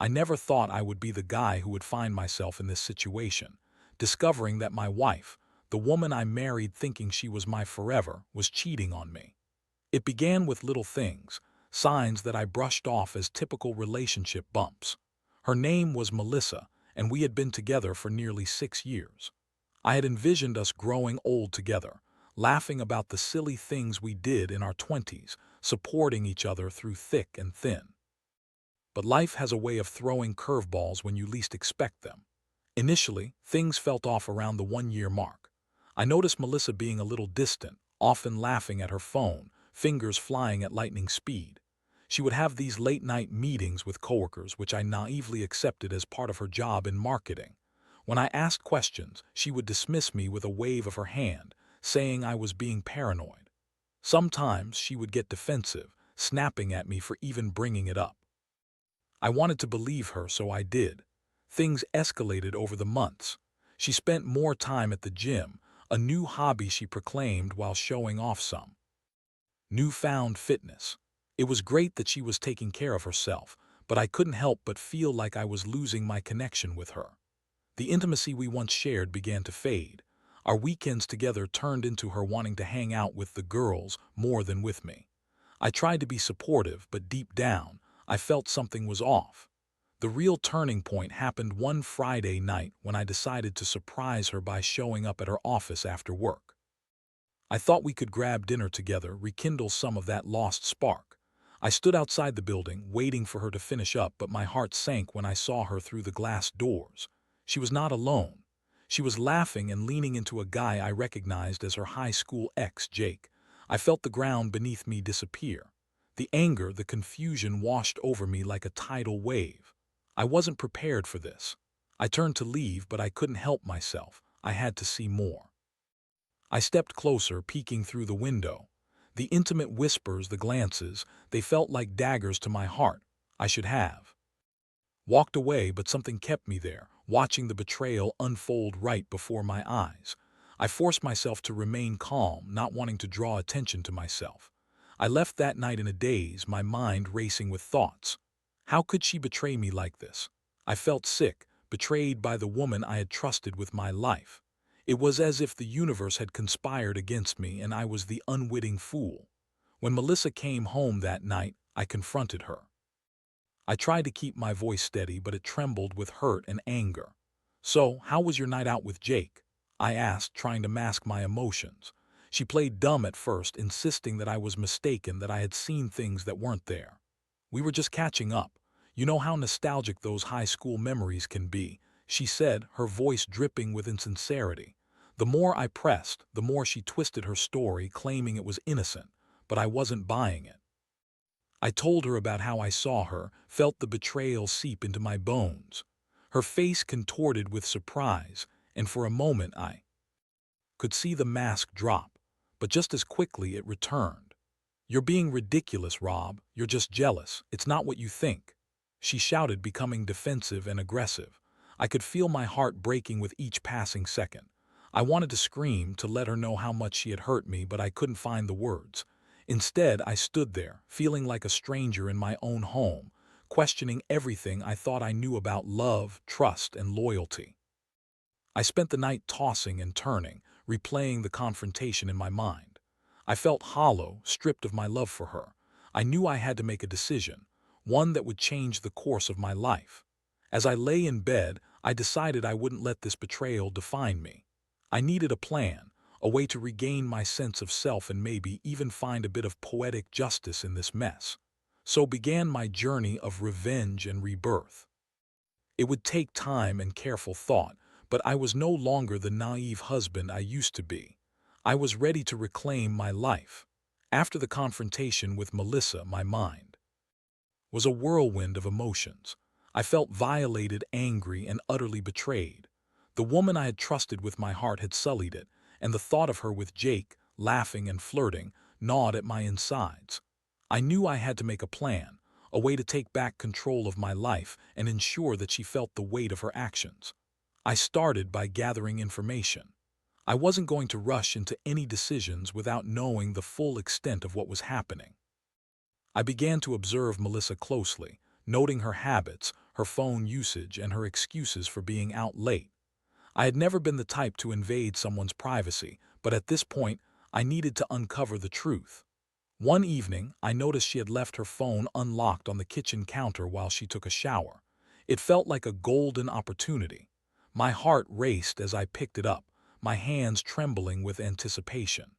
I never thought I would be the guy who would find myself in this situation, discovering that my wife, the woman I married thinking she was my forever, was cheating on me. It began with little things, signs that I brushed off as typical relationship bumps. Her name was Melissa, and we had been together for nearly 6 years. I had envisioned us growing old together, laughing about the silly things we did in our 20s, supporting each other through thick and thin. But life has a way of throwing curveballs when you least expect them. Initially, things felt off around the 1-year mark. I noticed Melissa being a little distant, often laughing at her phone, fingers flying at lightning speed. She would have these late-night meetings with coworkers, which I naively accepted as part of her job in marketing. When I asked questions, she would dismiss me with a wave of her hand, saying I was being paranoid. Sometimes she would get defensive, snapping at me for even bringing it up. I wanted to believe her, so I did. Things escalated over the months. She spent more time at the gym, a new hobby she proclaimed while showing off some newfound fitness. It was great that she was taking care of herself, but I couldn't help but feel like I was losing my connection with her. The intimacy we once shared began to fade. Our weekends together turned into her wanting to hang out with the girls more than with me. I tried to be supportive, but deep down, I felt something was off. The real turning point happened one Friday night when I decided to surprise her by showing up at her office after work. I thought we could grab dinner together, rekindle some of that lost spark. I stood outside the building, waiting for her to finish up, but my heart sank when I saw her through the glass doors. She was not alone. She was laughing and leaning into a guy I recognized as her high school ex, Jake. I felt the ground beneath me disappear. The anger, the confusion washed over me like a tidal wave. I wasn't prepared for this. I turned to leave, but I couldn't help myself. I had to see more. I stepped closer, peeking through the window. The intimate whispers, the glances, they felt like daggers to my heart. I should have walked away, but something kept me there, watching the betrayal unfold right before my eyes. I forced myself to remain calm, not wanting to draw attention to myself. I left that night in a daze, my mind racing with thoughts. How could she betray me like this? I felt sick, betrayed by the woman I had trusted with my life. It was as if the universe had conspired against me and I was the unwitting fool. When Melissa came home that night, I confronted her. I tried to keep my voice steady, but it trembled with hurt and anger. "So, how was your night out with Jake?" I asked, trying to mask my emotions. She played dumb at first, insisting that I was mistaken, that I had seen things that weren't there. "We were just catching up. You know how nostalgic those high school memories can be," she said, her voice dripping with insincerity. The more I pressed, the more she twisted her story, claiming it was innocent, but I wasn't buying it. I told her about how I saw her, felt the betrayal seep into my bones. Her face contorted with surprise, and for a moment I could see the mask drop, but just as quickly it returned. "You're being ridiculous, Rob. You're just jealous. It's not what you think," she shouted, becoming defensive and aggressive. I could feel my heart breaking with each passing second. I wanted to scream, to let her know how much she had hurt me, but I couldn't find the words. Instead, I stood there, feeling like a stranger in my own home, questioning everything I thought I knew about love, trust, and loyalty. I spent the night tossing and turning, replaying the confrontation in my mind. I felt hollow, stripped of my love for her. I knew I had to make a decision, one that would change the course of my life. As I lay in bed, I decided I wouldn't let this betrayal define me. I needed a plan, a way to regain my sense of self and maybe even find a bit of poetic justice in this mess. So began my journey of revenge and rebirth. It would take time and careful thought, but I was no longer the naive husband I used to be. I was ready to reclaim my life. After the confrontation with Melissa, my mind was a whirlwind of emotions. I felt violated, angry, and utterly betrayed. The woman I had trusted with my heart had sullied it, and the thought of her with Jake, laughing and flirting, gnawed at my insides. I knew I had to make a plan, a way to take back control of my life and ensure that she felt the weight of her actions. I started by gathering information. I wasn't going to rush into any decisions without knowing the full extent of what was happening. I began to observe Melissa closely, noting her habits, her phone usage, and her excuses for being out late. I had never been the type to invade someone's privacy, but at this point, I needed to uncover the truth. One evening, I noticed she had left her phone unlocked on the kitchen counter while she took a shower. It felt like a golden opportunity. My heart raced as I picked it up, my hands trembling with anticipation.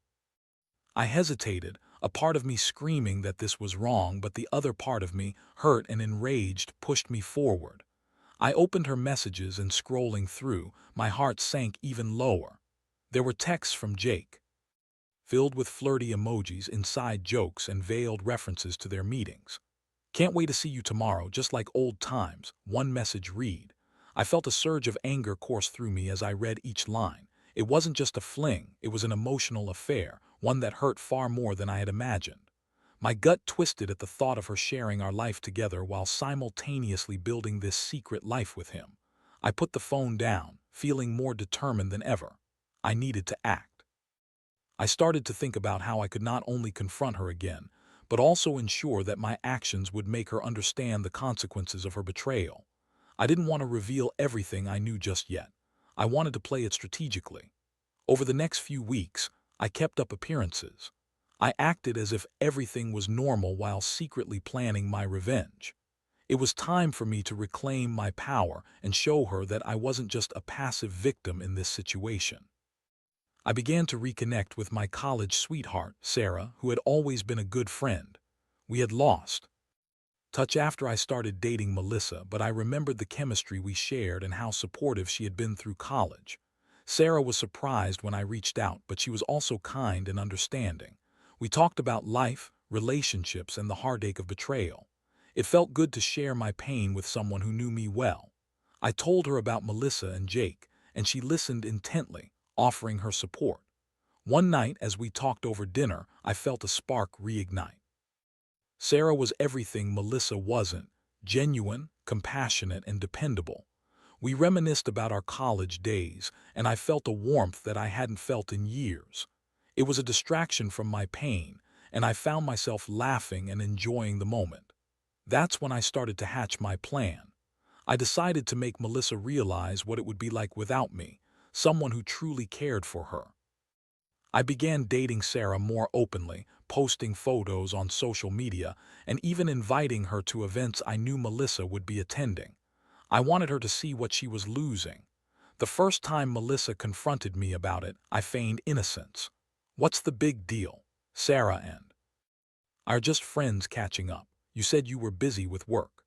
I hesitated, a part of me screaming that this was wrong, but the other part of me, hurt and enraged, pushed me forward. I opened her messages and scrolling through, my heart sank even lower. There were texts from Jake, filled with flirty emojis, inside jokes, and veiled references to their meetings. "Can't wait to see you tomorrow, just like old times," one message read. I felt a surge of anger course through me as I read each line. It wasn't just a fling, it was an emotional affair, one that hurt far more than I had imagined. My gut twisted at the thought of her sharing our life together while simultaneously building this secret life with him. I put the phone down, feeling more determined than ever. I needed to act. I started to think about how I could not only confront her again, but also ensure that my actions would make her understand the consequences of her betrayal. I didn't want to reveal everything I knew just yet. I wanted to play it strategically. Over the next few weeks, I kept up appearances. I acted as if everything was normal while secretly planning my revenge. It was time for me to reclaim my power and show her that I wasn't just a passive victim in this situation. I began to reconnect with my college sweetheart, Sarah, who had always been a good friend. We had lost touch after I started dating Melissa, but I remembered the chemistry we shared and how supportive she had been through college. Sarah was surprised when I reached out, but she was also kind and understanding. We talked about life, relationships, and the heartache of betrayal. It felt good to share my pain with someone who knew me well. I told her about Melissa and Jake, and she listened intently, offering her support. One night, as we talked over dinner, I felt a spark reignite. Sarah was everything Melissa wasn't: genuine, compassionate, and dependable. We reminisced about our college days, and I felt a warmth that I hadn't felt in years. It was a distraction from my pain, and I found myself laughing and enjoying the moment. That's when I started to hatch my plan. I decided to make Melissa realize what it would be like without me, someone who truly cared for her. I began dating Sarah more openly, posting photos on social media, and even inviting her to events I knew Melissa would be attending. I wanted her to see what she was losing. The first time Melissa confronted me about it, I feigned innocence. "What's the big deal? Sarah and I are just friends catching up. You said you were busy with work."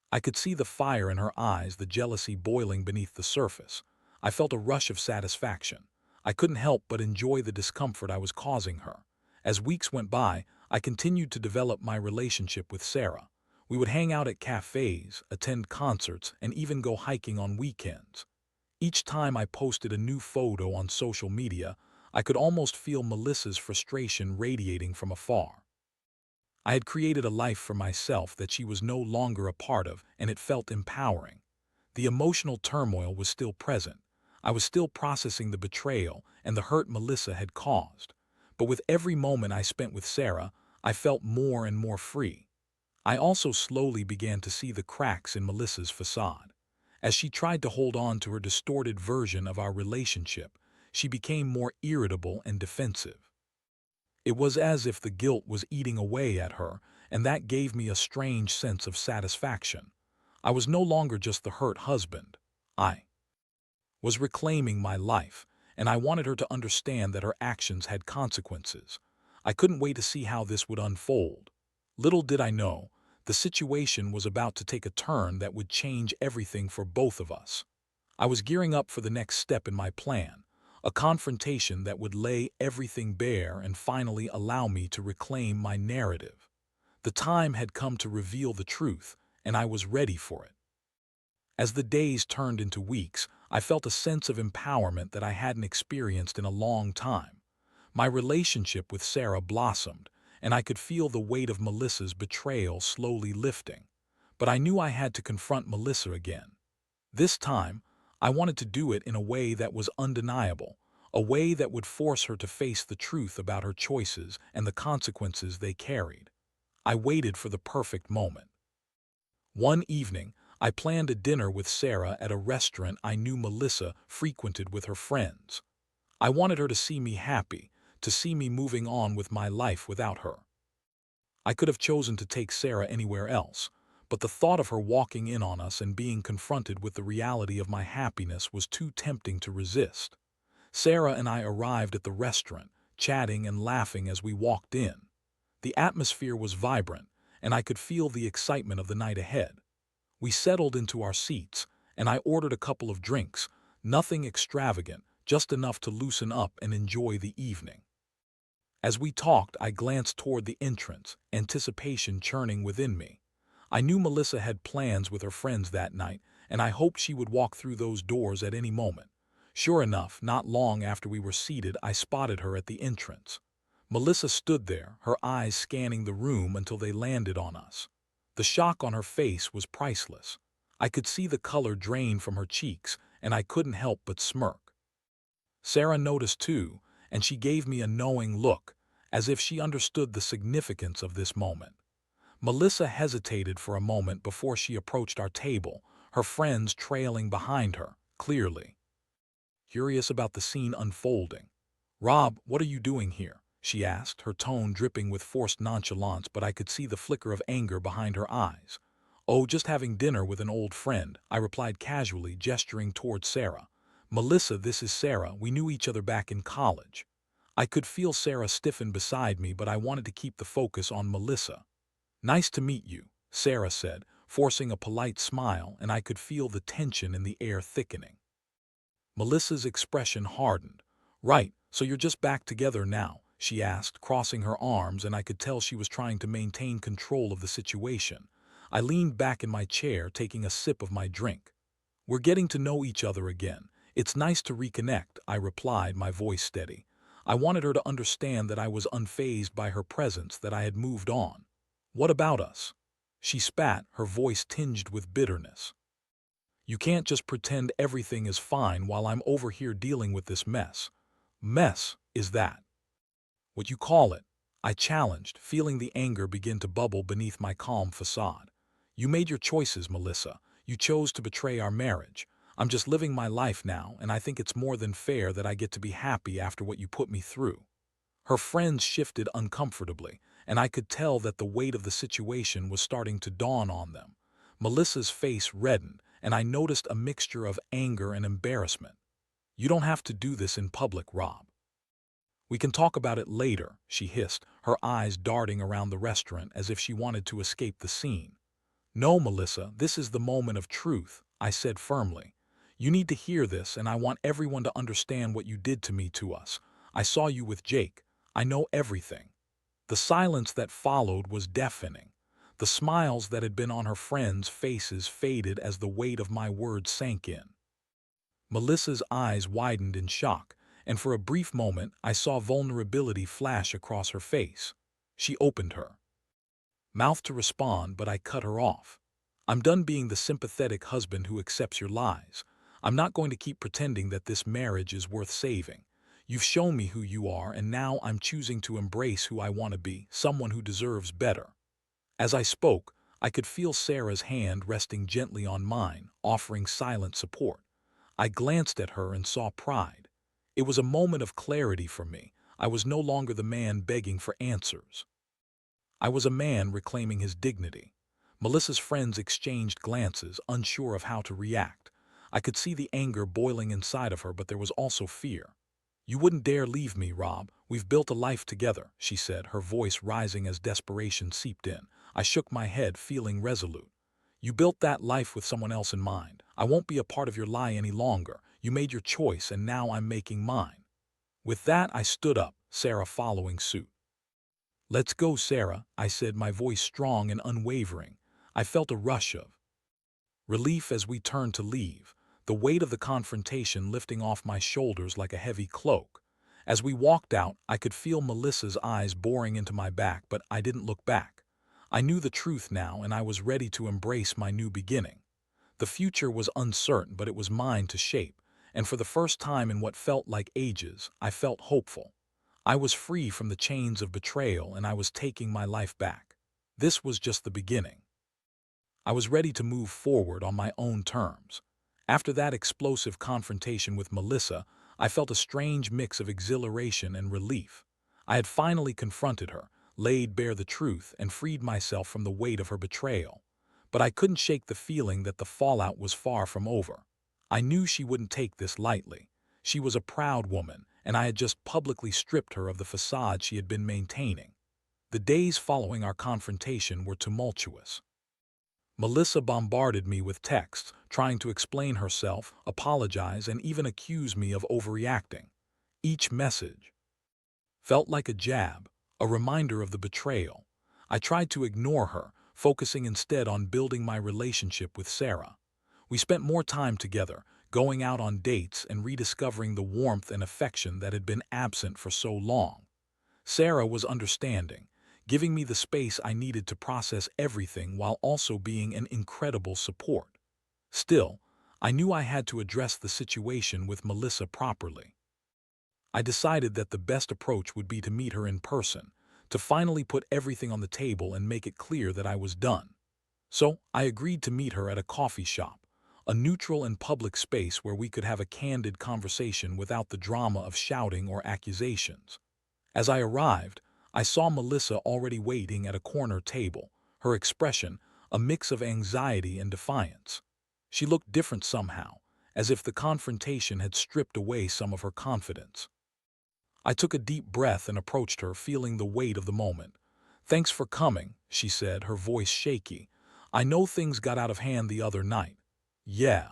I could see the fire in her eyes, the jealousy boiling beneath the surface. I felt a rush of satisfaction. I couldn't help but enjoy the discomfort I was causing her. As weeks went by, I continued to develop my relationship with Sarah. We would hang out at cafes, attend concerts, and even go hiking on weekends. Each time I posted a new photo on social media, I could almost feel Melissa's frustration radiating from afar. I had created a life for myself that she was no longer a part of, and it felt empowering. The emotional turmoil was still present. I was still processing the betrayal and the hurt Melissa had caused. But with every moment I spent with Sarah, I felt more and more free. I also slowly began to see the cracks in Melissa's facade. As she tried to hold on to her distorted version of our relationship, she became more irritable and defensive. It was as if the guilt was eating away at her, and that gave me a strange sense of satisfaction. I was no longer just the hurt husband. I was reclaiming my life, and I wanted her to understand that her actions had consequences. I couldn't wait to see how this would unfold. Little did I know, the situation was about to take a turn that would change everything for both of us. I was gearing up for the next step in my plan, a confrontation that would lay everything bare and finally allow me to reclaim my narrative. The time had come to reveal the truth, and I was ready for it. As the days turned into weeks, I felt a sense of empowerment that I hadn't experienced in a long time. My relationship with Sarah blossomed, and I could feel the weight of Melissa's betrayal slowly lifting. But I knew I had to confront Melissa again. This time, I wanted to do it in a way that was undeniable, a way that would force her to face the truth about her choices and the consequences they carried. I waited for the perfect moment. One evening, I planned a dinner with Sarah at a restaurant I knew Melissa frequented with her friends. I wanted her to see me happy, to see me moving on with my life without her. I could have chosen to take Sarah anywhere else, but the thought of her walking in on us and being confronted with the reality of my happiness was too tempting to resist. Sarah and I arrived at the restaurant, chatting and laughing as we walked in. The atmosphere was vibrant, and I could feel the excitement of the night ahead. We settled into our seats, and I ordered a couple of drinks, nothing extravagant, just enough to loosen up and enjoy the evening. As we talked, I glanced toward the entrance, anticipation churning within me. I knew Melissa had plans with her friends that night, and I hoped she would walk through those doors at any moment. Sure enough, not long after we were seated, I spotted her at the entrance. Melissa stood there, her eyes scanning the room until they landed on us. The shock on her face was priceless. I could see the color drain from her cheeks, and I couldn't help but smirk. Sarah noticed too, and she gave me a knowing look, as if she understood the significance of this moment. Melissa hesitated for a moment before she approached our table, her friends trailing behind her, clearly curious about the scene unfolding. "Rob, what are you doing here?" she asked, her tone dripping with forced nonchalance, but I could see the flicker of anger behind her eyes. "Oh, just having dinner with an old friend," I replied casually, gesturing toward Sarah. "Melissa, this is Sarah. We knew each other back in college." I could feel Sarah stiffen beside me, but I wanted to keep the focus on Melissa. "Nice to meet you," Sarah said, forcing a polite smile, and I could feel the tension in the air thickening. Melissa's expression hardened. "Right, so you're just back together now?" she asked, crossing her arms, and I could tell she was trying to maintain control of the situation. I leaned back in my chair, taking a sip of my drink. "We're getting to know each other again. It's nice to reconnect," I replied, my voice steady. I wanted her to understand that I was unfazed by her presence, that I had moved on. "What about us?" She spat, her voice tinged with bitterness. "You can't just pretend everything is fine while I'm over here dealing with this mess." "Mess, is that what you call it?" I challenged, feeling the anger begin to bubble beneath my calm facade. "You made your choices, Melissa. You chose to betray our marriage. I'm just living my life now, and I think it's more than fair that I get to be happy after what you put me through." Her friends shifted uncomfortably, and I could tell that the weight of the situation was starting to dawn on them. Melissa's face reddened, and I noticed a mixture of anger and embarrassment. "You don't have to do this in public, Rob. We can talk about it later," she hissed, her eyes darting around the restaurant as if she wanted to escape the scene. "No, Melissa, this is the moment of truth," I said firmly. "You need to hear this, and I want everyone to understand what you did to me, to us. I saw you with Jake. I know everything." The silence that followed was deafening. The smiles that had been on her friends' faces faded as the weight of my words sank in. Melissa's eyes widened in shock, and for a brief moment I saw vulnerability flash across her face. She opened her mouth to respond, but I cut her off. "I'm done being the sympathetic husband who accepts your lies. I'm not going to keep pretending that this marriage is worth saving. You've shown me who you are, and now I'm choosing to embrace who I want to be, someone who deserves better." As I spoke, I could feel Sarah's hand resting gently on mine, offering silent support. I glanced at her and saw pride. It was a moment of clarity for me. I was no longer the man begging for answers. I was a man reclaiming his dignity. Melissa's friends exchanged glances, unsure of how to react. I could see the anger boiling inside of her, but there was also fear. "You wouldn't dare leave me, Rob. We've built a life together," she said, her voice rising as desperation seeped in. I shook my head, feeling resolute. "You built that life with someone else in mind. I won't be a part of your lie any longer. You made your choice, and now I'm making mine." With that, I stood up, Sarah following suit. "Let's go, Sarah," I said, my voice strong and unwavering. I felt a rush of relief as we turned to leave, the weight of the confrontation lifting off my shoulders like a heavy cloak. As we walked out, I could feel Melissa's eyes boring into my back, but I didn't look back. I knew the truth now, and I was ready to embrace my new beginning. The future was uncertain, but it was mine to shape, and for the first time in what felt like ages, I felt hopeful. I was free from the chains of betrayal, and I was taking my life back. This was just the beginning. I was ready to move forward on my own terms. After that explosive confrontation with Melissa, I felt a strange mix of exhilaration and relief. I had finally confronted her, laid bare the truth, and freed myself from the weight of her betrayal. But I couldn't shake the feeling that the fallout was far from over. I knew she wouldn't take this lightly. She was a proud woman, and I had just publicly stripped her of the facade she had been maintaining. The days following our confrontation were tumultuous. Melissa bombarded me with texts, trying to explain herself, apologize, and even accuse me of overreacting. Each message felt like a jab, a reminder of the betrayal. I tried to ignore her, focusing instead on building my relationship with Sarah. We spent more time together, going out on dates and rediscovering the warmth and affection that had been absent for so long. Sarah was understanding, giving me the space I needed to process everything while also being an incredible support. Still, I knew I had to address the situation with Melissa properly. I decided that the best approach would be to meet her in person, to finally put everything on the table and make it clear that I was done. So, I agreed to meet her at a coffee shop, a neutral and public space where we could have a candid conversation without the drama of shouting or accusations. As I arrived, I saw Melissa already waiting at a corner table, her expression a mix of anxiety and defiance. She looked different somehow, as if the confrontation had stripped away some of her confidence. I took a deep breath and approached her, feeling the weight of the moment. "Thanks for coming," she said, her voice shaky. "I know things got out of hand the other night." "Yeah,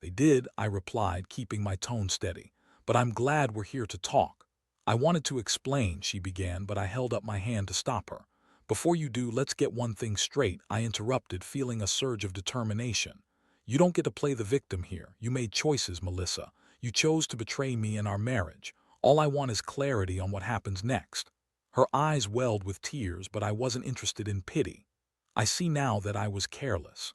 they did," I replied, keeping my tone steady. "But I'm glad we're here to talk." "I wanted to explain," she began, but I held up my hand to stop her. "Before you do, let's get one thing straight," I interrupted, feeling a surge of determination. "You don't get to play the victim here. You made choices, Melissa. You chose to betray me and our marriage. All I want is clarity on what happens next." Her eyes welled with tears, but I wasn't interested in pity. I see now that I was careless.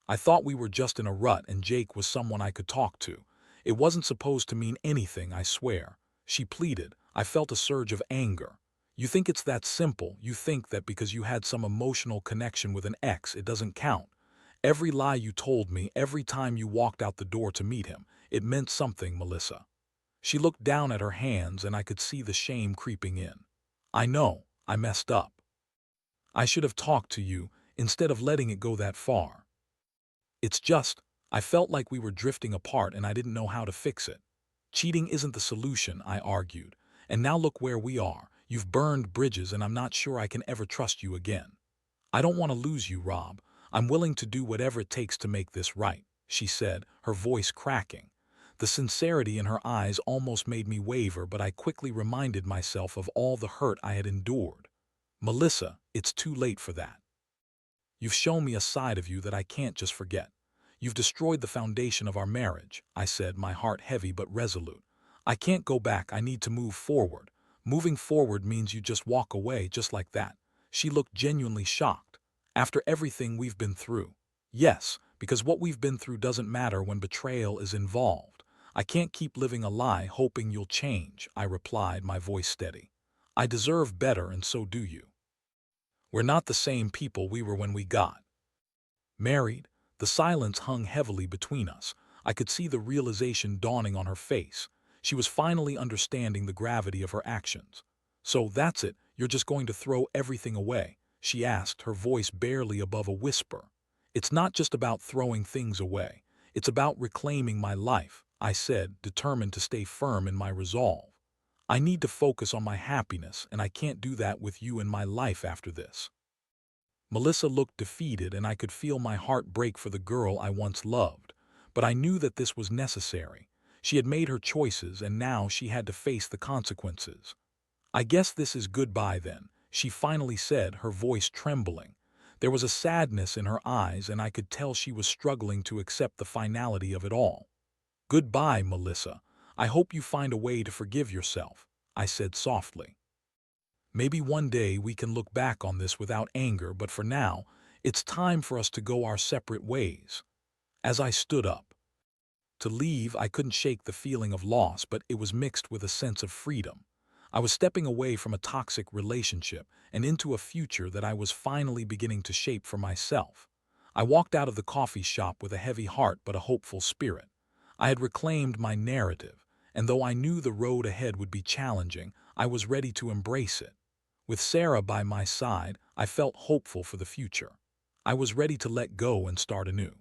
I thought we were just in a rut and Jake was someone I could talk to. It wasn't supposed to mean anything, I swear. She pleaded. I felt a surge of anger. "You think it's that simple? You think that because you had some emotional connection with an ex, it doesn't count? Every lie you told me, every time you walked out the door to meet him, it meant something, Melissa." She looked down at her hands and I could see the shame creeping in. "I know, I messed up. I should have talked to you, instead of letting it go that far. It's just, I felt like we were drifting apart and I didn't know how to fix it. Cheating isn't the solution," I argued. "And now look where we are. You've burned bridges and I'm not sure I can ever trust you again." "I don't want to lose you, Rob. I'm willing to do whatever it takes to make this right," she said, her voice cracking. The sincerity in her eyes almost made me waver, but I quickly reminded myself of all the hurt I had endured. "Melissa, it's too late for that. You've shown me a side of you that I can't just forget. You've destroyed the foundation of our marriage," I said, my heart heavy but resolute. "I can't go back. I need to move forward. Moving forward means you just walk away just like that." She looked genuinely shocked. "After everything we've been through?" "Yes, because what we've been through doesn't matter when betrayal is involved. I can't keep living a lie hoping you'll change," I replied, my voice steady. "I deserve better and so do you. We're not the same people we were when we got married." The silence hung heavily between us. I could see the realization dawning on her face. She was finally understanding the gravity of her actions. "So that's it, you're just going to throw everything away?" she asked, her voice barely above a whisper. "It's not just about throwing things away. It's about reclaiming my life," I said, determined to stay firm in my resolve. "I need to focus on my happiness, and I can't do that with you in my life after this." Melissa looked defeated and I could feel my heart break for the girl I once loved. But I knew that this was necessary. She had made her choices and now she had to face the consequences. "I guess this is goodbye then," she finally said, her voice trembling. There was a sadness in her eyes and I could tell she was struggling to accept the finality of it all. "Goodbye, Melissa. I hope you find a way to forgive yourself," I said softly. "Maybe one day we can look back on this without anger, but for now, it's time for us to go our separate ways." As I stood up to leave, I couldn't shake the feeling of loss, but it was mixed with a sense of freedom. I was stepping away from a toxic relationship and into a future that I was finally beginning to shape for myself. I walked out of the coffee shop with a heavy heart but a hopeful spirit. I had reclaimed my narrative, and though I knew the road ahead would be challenging, I was ready to embrace it. With Sarah by my side, I felt hopeful for the future. I was ready to let go and start anew.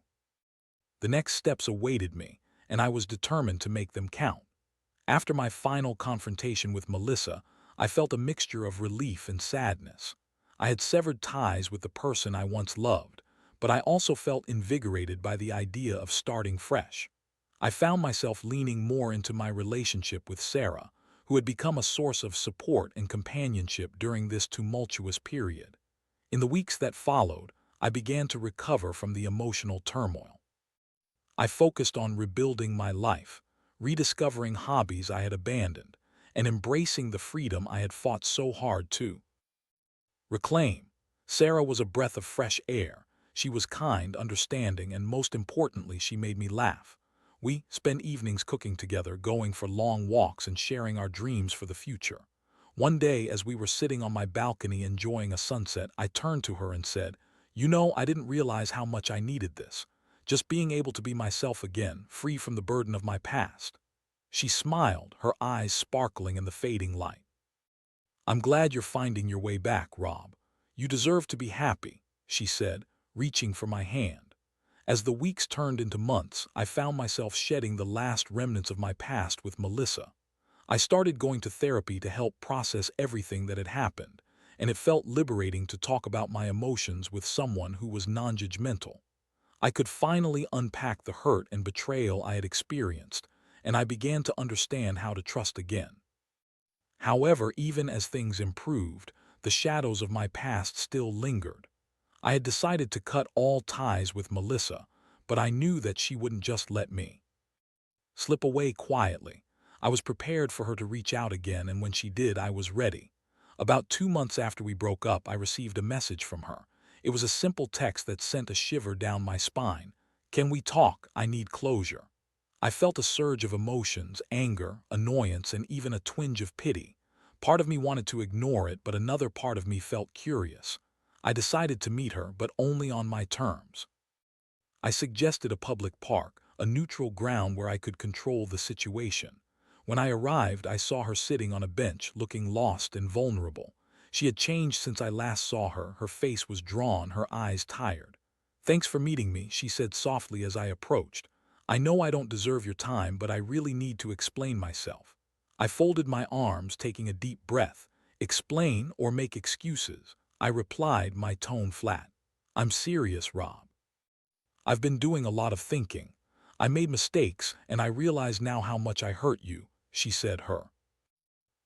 The next steps awaited me, and I was determined to make them count. After my final confrontation with Melissa, I felt a mixture of relief and sadness. I had severed ties with the person I once loved, but I also felt invigorated by the idea of starting fresh. I found myself leaning more into my relationship with Sarah, who had become a source of support and companionship during this tumultuous period. In the weeks that followed, I began to recover from the emotional turmoil. I focused on rebuilding my life, rediscovering hobbies I had abandoned, and embracing the freedom I had fought so hard to reclaim. Sarah was a breath of fresh air. She was kind, understanding, and most importantly, she made me laugh. We spent evenings cooking together, going for long walks and sharing our dreams for the future. One day, as we were sitting on my balcony enjoying a sunset, I turned to her and said, "You know, I didn't realize how much I needed this. Just being able to be myself again, free from the burden of my past." She smiled, her eyes sparkling in the fading light. "I'm glad you're finding your way back, Rob. You deserve to be happy," she said, reaching for my hand. As the weeks turned into months, I found myself shedding the last remnants of my past with Melissa. I started going to therapy to help process everything that had happened, and it felt liberating to talk about my emotions with someone who was non-judgmental. I could finally unpack the hurt and betrayal I had experienced, and I began to understand how to trust again. However, even as things improved, the shadows of my past still lingered. I had decided to cut all ties with Melissa, but I knew that she wouldn't just let me slip away quietly. I was prepared for her to reach out again, and when she did, I was ready. About 2 months after we broke up, I received a message from her. It was a simple text that sent a shiver down my spine. "Can we talk? I need closure." I felt a surge of emotions, anger, annoyance, and even a twinge of pity. Part of me wanted to ignore it, but another part of me felt curious. I decided to meet her, but only on my terms. I suggested a public park, a neutral ground where I could control the situation. When I arrived, I saw her sitting on a bench, looking lost and vulnerable. She had changed since I last saw her. Her face was drawn, her eyes tired. "Thanks for meeting me," she said softly as I approached. "I know I don't deserve your time, but I really need to explain myself." I folded my arms, taking a deep breath. "Explain or make excuses," I replied, my tone flat. "I'm serious, Rob. I've been doing a lot of thinking. I made mistakes, and I realize now how much I hurt you," she said, her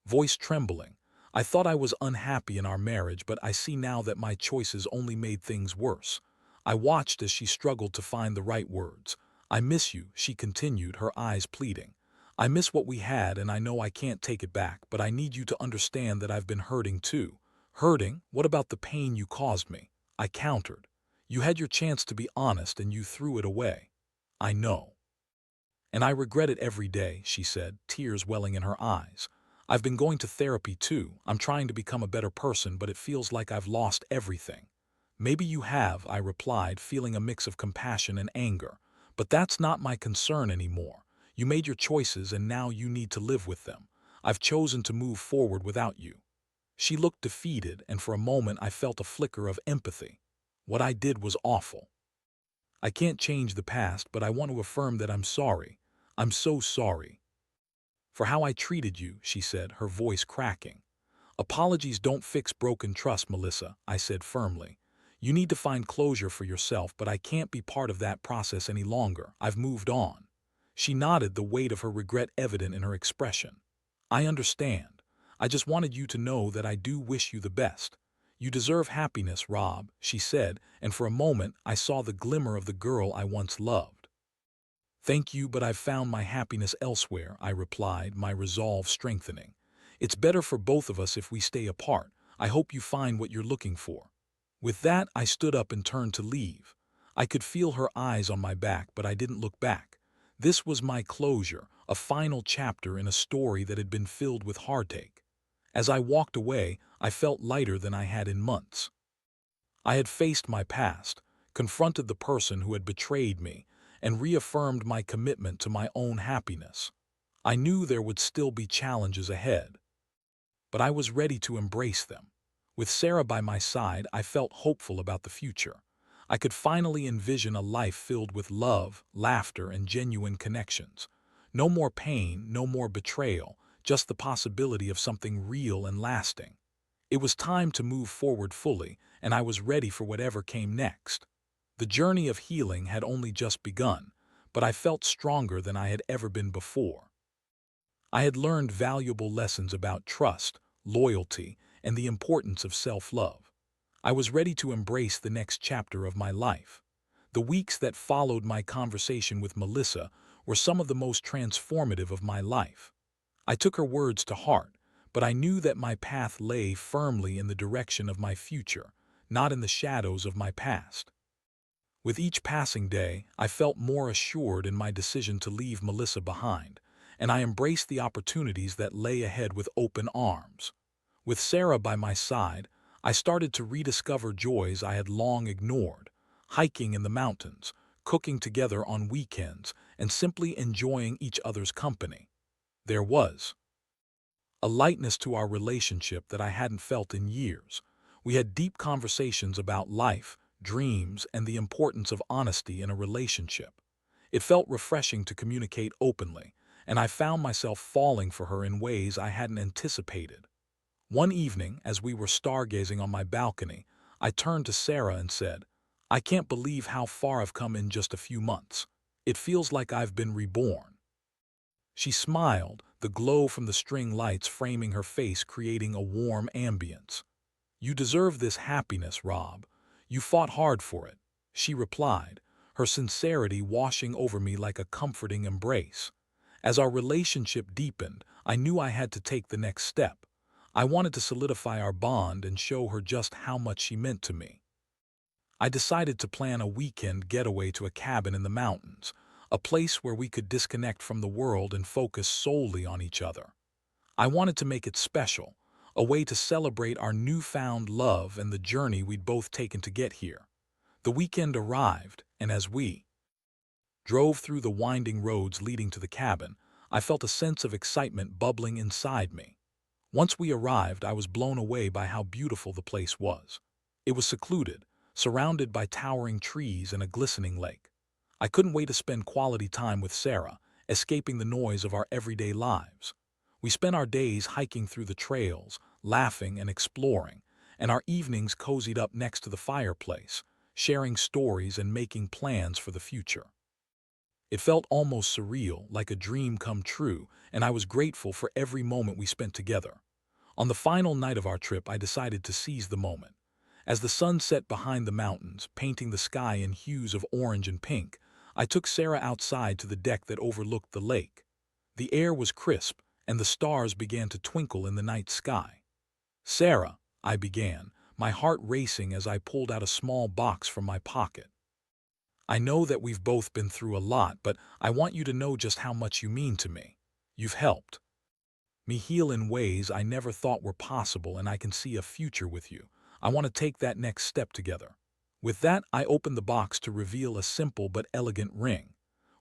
voice trembling. "I thought I was unhappy in our marriage, but I see now that my choices only made things worse." I watched as she struggled to find the right words. "I miss you," she continued, her eyes pleading. "I miss what we had, and I know I can't take it back, but I need you to understand that I've been hurting too." "Hurting? What about the pain you caused me?" I countered. "You had your chance to be honest, and you threw it away." "I know. And I regret it every day," she said, tears welling in her eyes. "I've been going to therapy too. I'm trying to become a better person, but it feels like I've lost everything." "Maybe you have," I replied, feeling a mix of compassion and anger. "But that's not my concern anymore. You made your choices, and now you need to live with them. I've chosen to move forward without you." She looked defeated, and for a moment I felt a flicker of empathy. What I did was awful. I can't change the past, but I want to affirm that I'm sorry. I'm so sorry for how I treated you," she said, her voice cracking. "Apologies don't fix broken trust, Melissa," I said firmly. "You need to find closure for yourself, but I can't be part of that process any longer. I've moved on." She nodded, the weight of her regret evident in her expression. "I understand. I just wanted you to know that I do wish you the best. You deserve happiness, Rob," she said, and for a moment I saw the glimmer of the girl I once loved. "Thank you, but I've found my happiness elsewhere," I replied, my resolve strengthening. "It's better for both of us if we stay apart. I hope you find what you're looking for." With that, I stood up and turned to leave. I could feel her eyes on my back, but I didn't look back. This was my closure, a final chapter in a story that had been filled with heartache. As I walked away, I felt lighter than I had in months. I had faced my past, confronted the person who had betrayed me, and reaffirmed my commitment to my own happiness. I knew there would still be challenges ahead, but I was ready to embrace them. With Sarah by my side, I felt hopeful about the future. I could finally envision a life filled with love, laughter, and genuine connections. No more pain, no more betrayal, just the possibility of something real and lasting. It was time to move forward fully, and I was ready for whatever came next. The journey of healing had only just begun, but I felt stronger than I had ever been before. I had learned valuable lessons about trust, loyalty, and the importance of self-love. I was ready to embrace the next chapter of my life. The weeks that followed my conversation with Melissa were some of the most transformative of my life. I took her words to heart, but I knew that my path lay firmly in the direction of my future, not in the shadows of my past. With each passing day, I felt more assured in my decision to leave Melissa behind, and I embraced the opportunities that lay ahead with open arms. With Sarah by my side, I started to rediscover joys I had long ignored: hiking in the mountains, cooking together on weekends, and simply enjoying each other's company. There was a lightness to our relationship that I hadn't felt in years. We had deep conversations about life, dreams, and the importance of honesty in a relationship. It felt refreshing to communicate openly, and I found myself falling for her in ways I hadn't anticipated. One evening, as we were stargazing on my balcony, I turned to Sarah and said, "I can't believe how far I've come in just a few months. It feels like I've been reborn." She smiled, the glow from the string lights framing her face creating a warm ambience. "You deserve this happiness, Rob. You fought hard for it," she replied, her sincerity washing over me like a comforting embrace. As our relationship deepened, I knew I had to take the next step. I wanted to solidify our bond and show her just how much she meant to me. I decided to plan a weekend getaway to a cabin in the mountains, a place where we could disconnect from the world and focus solely on each other. I wanted to make it special, a way to celebrate our newfound love and the journey we'd both taken to get here. The weekend arrived, and as we drove through the winding roads leading to the cabin, I felt a sense of excitement bubbling inside me. Once we arrived, I was blown away by how beautiful the place was. It was secluded, surrounded by towering trees and a glistening lake. I couldn't wait to spend quality time with Sarah, escaping the noise of our everyday lives. We spent our days hiking through the trails, laughing and exploring, and our evenings cozied up next to the fireplace, sharing stories and making plans for the future. It felt almost surreal, like a dream come true, and I was grateful for every moment we spent together. On the final night of our trip, I decided to seize the moment. As the sun set behind the mountains, painting the sky in hues of orange and pink, I took Sarah outside to the deck that overlooked the lake. The air was crisp, and the stars began to twinkle in the night sky. "Sarah," I began, my heart racing as I pulled out a small box from my pocket. "I know that we've both been through a lot, but I want you to know just how much you mean to me. You've helped me heal in ways I never thought were possible, and I can see a future with you. I want to take that next step together." With that, I opened the box to reveal a simple but elegant ring.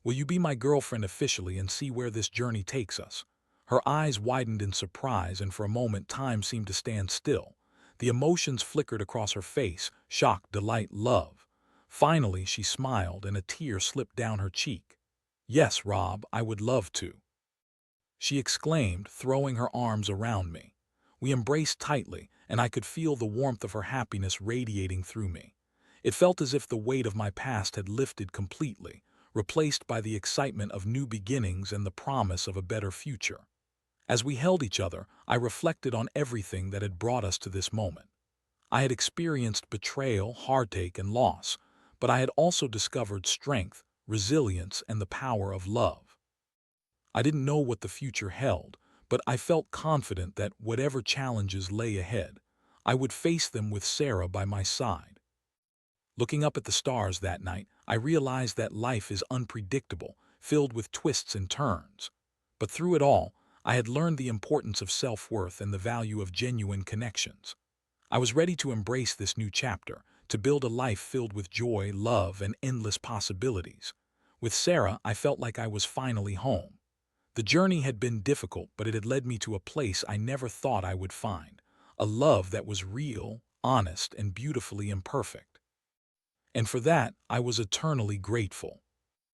"Will you be my girlfriend officially and see where this journey takes us?" Her eyes widened in surprise, and for a moment time seemed to stand still. The emotions flickered across her face: shock, delight, love. Finally, she smiled, and a tear slipped down her cheek. "Yes, Rob, I would love to," she exclaimed, throwing her arms around me. We embraced tightly, and I could feel the warmth of her happiness radiating through me. It felt as if the weight of my past had lifted completely, replaced by the excitement of new beginnings and the promise of a better future. As we held each other, I reflected on everything that had brought us to this moment. I had experienced betrayal, heartache, and loss, but I had also discovered strength, resilience, and the power of love. I didn't know what the future held, but I felt confident that whatever challenges lay ahead, I would face them with Sarah by my side. Looking up at the stars that night, I realized that life is unpredictable, filled with twists and turns. But through it all, I had learned the importance of self-worth and the value of genuine connections. I was ready to embrace this new chapter, to build a life filled with joy, love, and endless possibilities. With Sarah, I felt like I was finally home. The journey had been difficult, but it had led me to a place I never thought I would find, a love that was real, honest, and beautifully imperfect. And for that, I was eternally grateful.